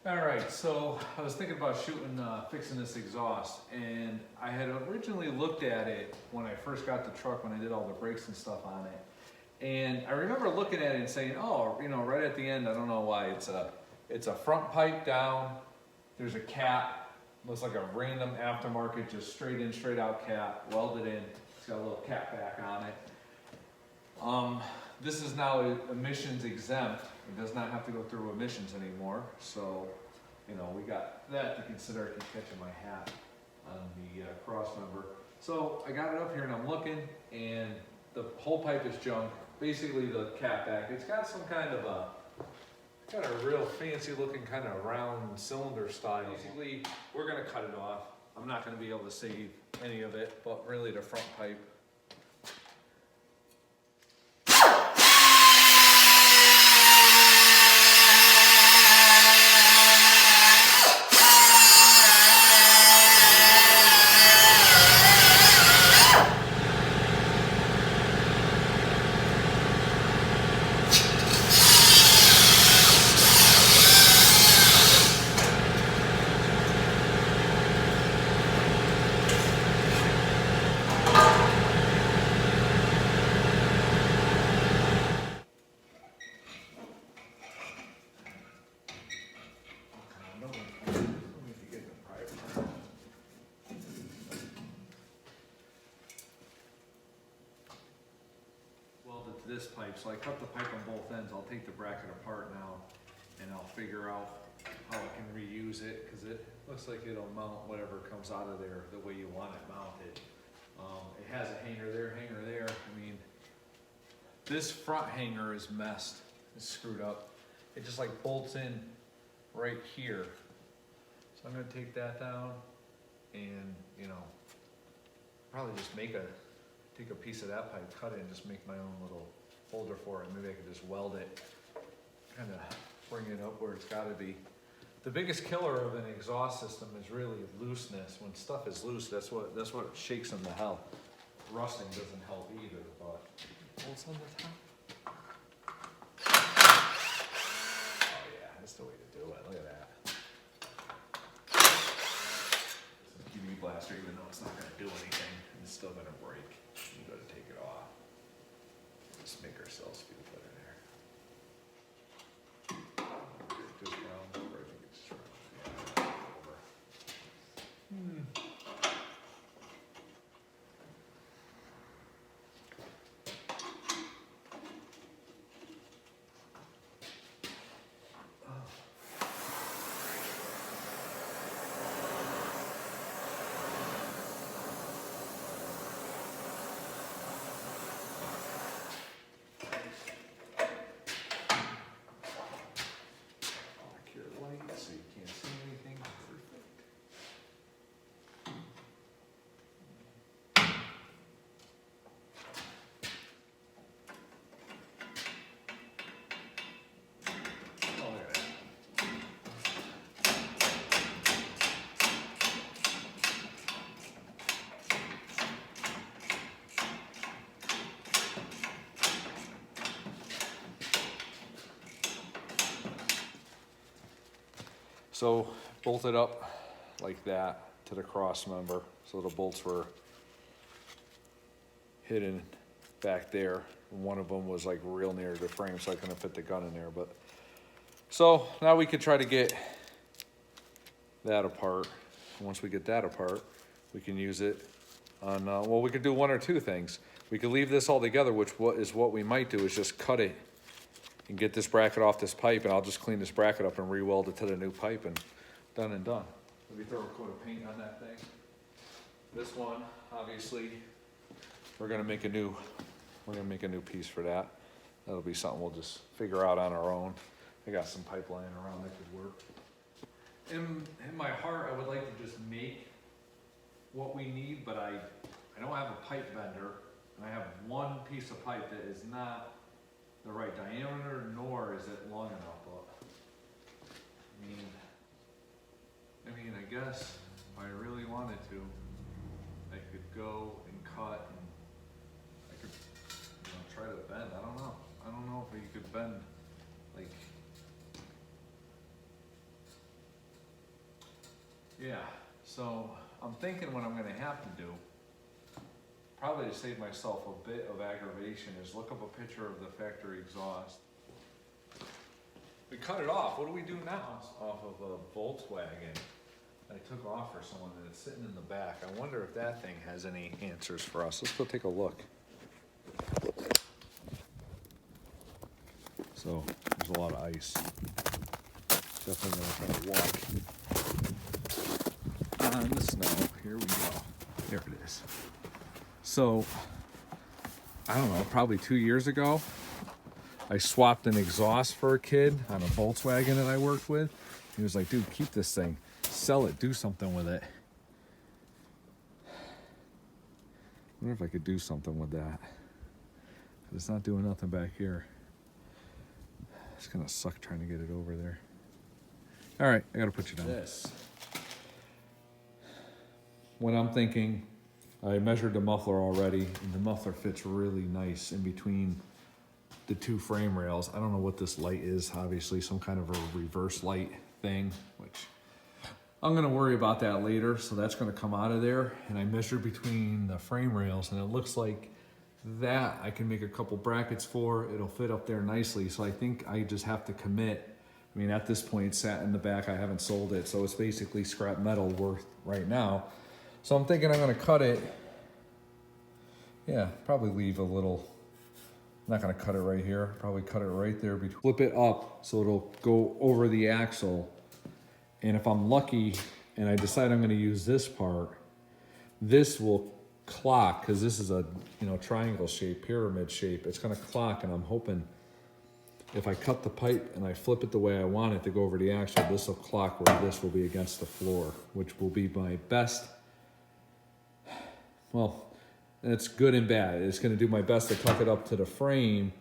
All right, so I was thinking about fixing this exhaust, and I had originally looked at it when I first got the truck, when I did all the brakes and stuff on it. And I remember looking at it and saying, oh, right at the end, I don't know why, it's a front pipe down, there's a cap, looks like a random aftermarket, just straight in, straight out cap, welded in. It's got a little cap back on it. This is now emissions exempt. It does not have to go through emissions anymore. So, we got that to consider. I keep catching my hat on the cross member. So I got it up here and I'm looking, and the whole pipe is junk. Basically the cap back, it's got some kind of a real fancy looking kind of round cylinder style. Basically, we're gonna cut it off. I'm not gonna be able to save any of it, but really the front pipe. This pipe, so I cut the pipe on both ends. I'll take the bracket apart now and I'll figure out how I can reuse it, because it looks like it'll mount whatever comes out of there the way you want it mounted. It has a hanger there. I mean, this front hanger is messed, it's screwed up. It just like bolts in right here. So I'm gonna take that down and probably just take a piece of that pipe, cut it, and just make my own little holder for it. Maybe I could just weld it, kind of bring it up where it's got to be. The biggest killer of an exhaust system is really looseness. When stuff is loose, that's what shakes them to hell. Rusting doesn't help either, but bolts on the top. Oh yeah, that's the way to do it. Look at that. This is a UV blaster, even though it's not going to do anything, it's still going to break. You got to take it off. Just make ourselves feel better there. Just round over. I think it's just round. Yeah, over. So you can't see anything. Perfect. Oh, look at that. So bolted up like that to the cross member. So the bolts were hidden back there. One of them was like real near the frame, so I couldn't fit the gun in there. But so now we could try to get that apart. Once we get that apart, we can use it on, well, we could do one or two things. We could leave this all together, which is what we might do, is just cut it and get this bracket off this pipe, and I'll just clean this bracket up and re-weld it to the new pipe, and done and done. Maybe throw a coat of paint on that thing. This one, obviously, we're gonna make a new piece for that. That'll be something we'll just figure out on our own. I got some pipe lying around that could work. In my heart, I would like to just make what we need, but I don't have a pipe vendor, and I have one piece of pipe that is not the right diameter, nor is it long enough. But I mean, I guess if I really wanted to, I could go and cut, and I could, try to bend. I don't know if you could bend like Yeah, so I'm thinking what I'm gonna have to do, probably to save myself a bit of aggravation, is look up a picture of the factory exhaust. We cut it off. What do we do now? Off of a Volkswagen I took off for someone, and it's sitting in the back. I wonder if that thing has any answers for us. Let's go take a look. So there's a lot of ice. Definitely gonna try to walk on the snow. Here we go. There it is. So I don't know, probably 2 years ago, I swapped an exhaust for a kid on a Volkswagen that I worked with. He was like, dude, keep this thing, sell it, do something with it. I wonder if I could do something with that. It's not doing nothing back here. It's gonna suck trying to get it over there. All right, I gotta put you down. This. What I'm thinking, I measured the muffler already, and the muffler fits really nice in between the two frame rails. I don't know what this light is, obviously some kind of a reverse light thing, which I'm gonna worry about that later. So that's gonna come out of there. And I measured between the frame rails, and it looks like that I can make a couple brackets for. It'll fit up there nicely. So I think I just have to commit. I mean, at this point, it's sat in the back. I haven't sold it. So it's basically scrap metal worth right now. So I'm thinking I'm gonna cut it. Yeah, probably leave a little. I'm not gonna cut it right here. Probably cut it right there. Flip it up so it'll go over the axle. And if I'm lucky and I decide I'm gonna use this part, this will clock, because this is a triangle shape, pyramid shape. It's gonna clock, and I'm hoping if I cut the pipe and I flip it the way I want it to go over the axle, this will clock where this will be against the floor, which will be my best. Well, it's good and bad. It's gonna do my best to tuck it up to the frame,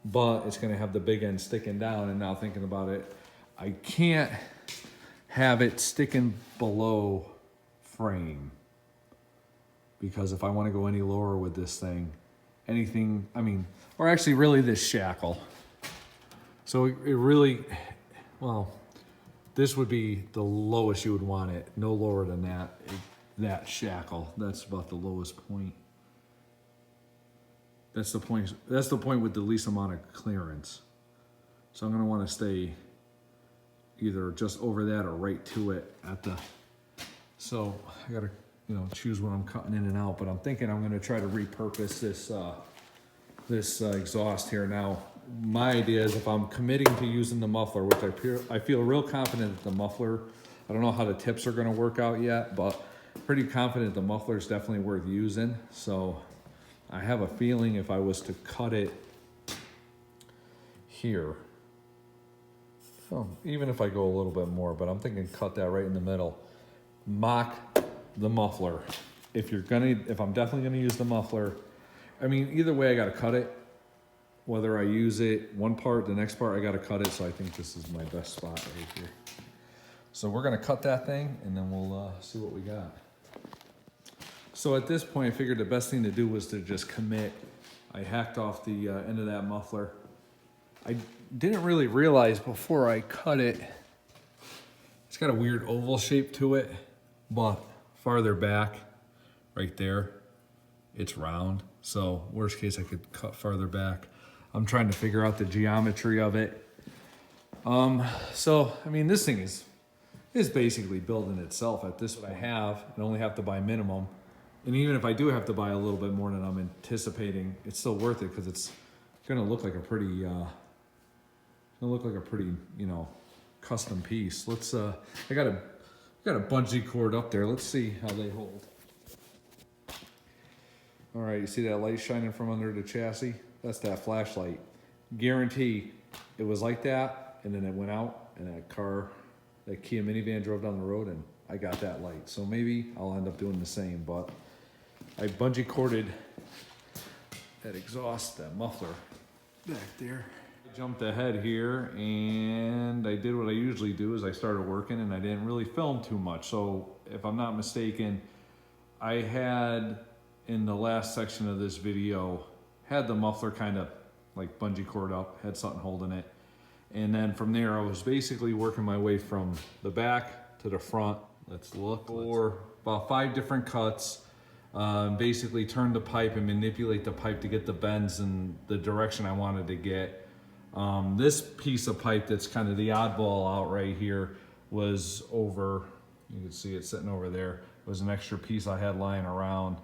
but it's gonna have the big end sticking down. And now thinking about it, I can't have it sticking below frame, because if I want to go any lower with this thing, anything, I mean, or actually really this shackle. So it really, well, this would be the lowest you would want it, no lower than that, that shackle. That's about the lowest point. That's the point with the least amount of clearance. So I'm gonna wanna stay either just over that or right to it at the, so I gotta, choose what I'm cutting in and out, but I'm thinking I'm gonna try to repurpose this exhaust here. Now, my idea is if I'm committing to using the muffler, which I feel real confident that the muffler, I don't know how the tips are gonna work out yet, but pretty confident the muffler is definitely worth using. So I have a feeling if I was to cut it here, even if I go a little bit more, but I'm thinking cut that right in the middle, mock the muffler. If I'm definitely gonna use the muffler, I mean, either way I gotta cut it. Whether I use it one part, the next part I gotta cut it. So I think this is my best spot right here. So we're gonna cut that thing, and then we'll see what we got. So at this point, I figured the best thing to do was to just commit. I hacked off the end of that muffler. I didn't really realize before I cut it, it's got a weird oval shape to it, but farther back, right there, it's round. So worst case, I could cut farther back. I'm trying to figure out the geometry of it. So, I mean, this thing is basically building itself at this point. I only have to buy minimum. And even if I do have to buy a little bit more than I'm anticipating, it's still worth it, because it's gonna look like a pretty, custom piece. Let's, I got a bungee cord up there. Let's see how they hold. All right, you see that light shining from under the chassis? That's that flashlight. Guarantee it was like that, and then it went out, and that Kia minivan drove down the road, and I got that light. So maybe I'll end up doing the same, but I bungee corded that exhaust, that muffler back there. I jumped ahead here, and I did what I usually do, is I started working, and I didn't really film too much. So if I'm not mistaken, I had, in the last section of this video, had the muffler kind of like bungee cord up, had something holding it. And then from there, I was basically working my way from the back to the front, Let's look for about 5 different cuts. Basically turn the pipe and manipulate the pipe to get the bends in the direction I wanted to get. This piece of pipe that's kind of the oddball out right here was over, you can see it sitting over there. It was an extra piece I had lying around.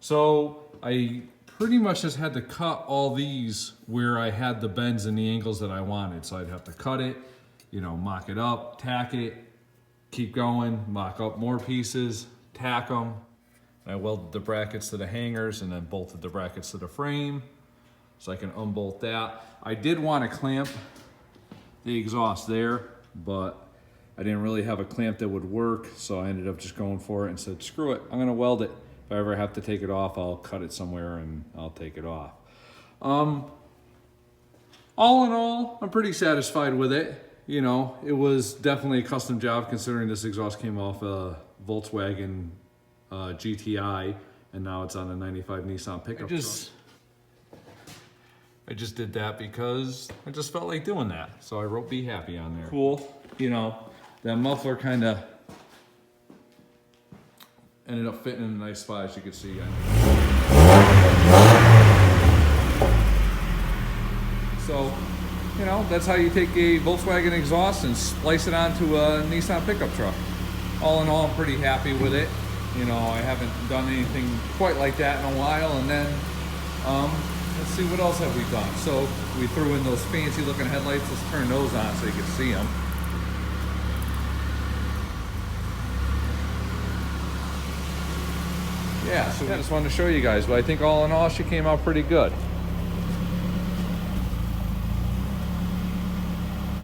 So I pretty much just had to cut all these where I had the bends and the angles that I wanted. So I'd have to cut it, you know, mock it up, tack it, keep going, mock up more pieces, tack them. I welded the brackets to the hangers and then bolted the brackets to the frame so I can unbolt that. I did want to clamp the exhaust there, but I didn't really have a clamp that would work, so I ended up just going for it and said, screw it, I'm gonna weld it. If I ever have to take it off, I'll cut it somewhere and I'll take it off. All in all, I'm pretty satisfied with it. You know, it was definitely a custom job considering this exhaust came off a Volkswagen GTI, and now it's on a 95 Nissan pickup truck. I just did that because I just felt like doing that. So I wrote "Be Happy" on there. Cool, you know, that muffler kind of ended up fitting in a nice spot, as you can see. So, you know, that's how you take a Volkswagen exhaust and splice it onto a Nissan pickup truck. All in all, I'm pretty happy with it. You know, I haven't done anything quite like that in a while. And then, let's see, what else have we done? So we threw in those fancy looking headlights. Let's turn those on so you can see them. Yeah, so I just wanted to show you guys, but I think all in all, she came out pretty good.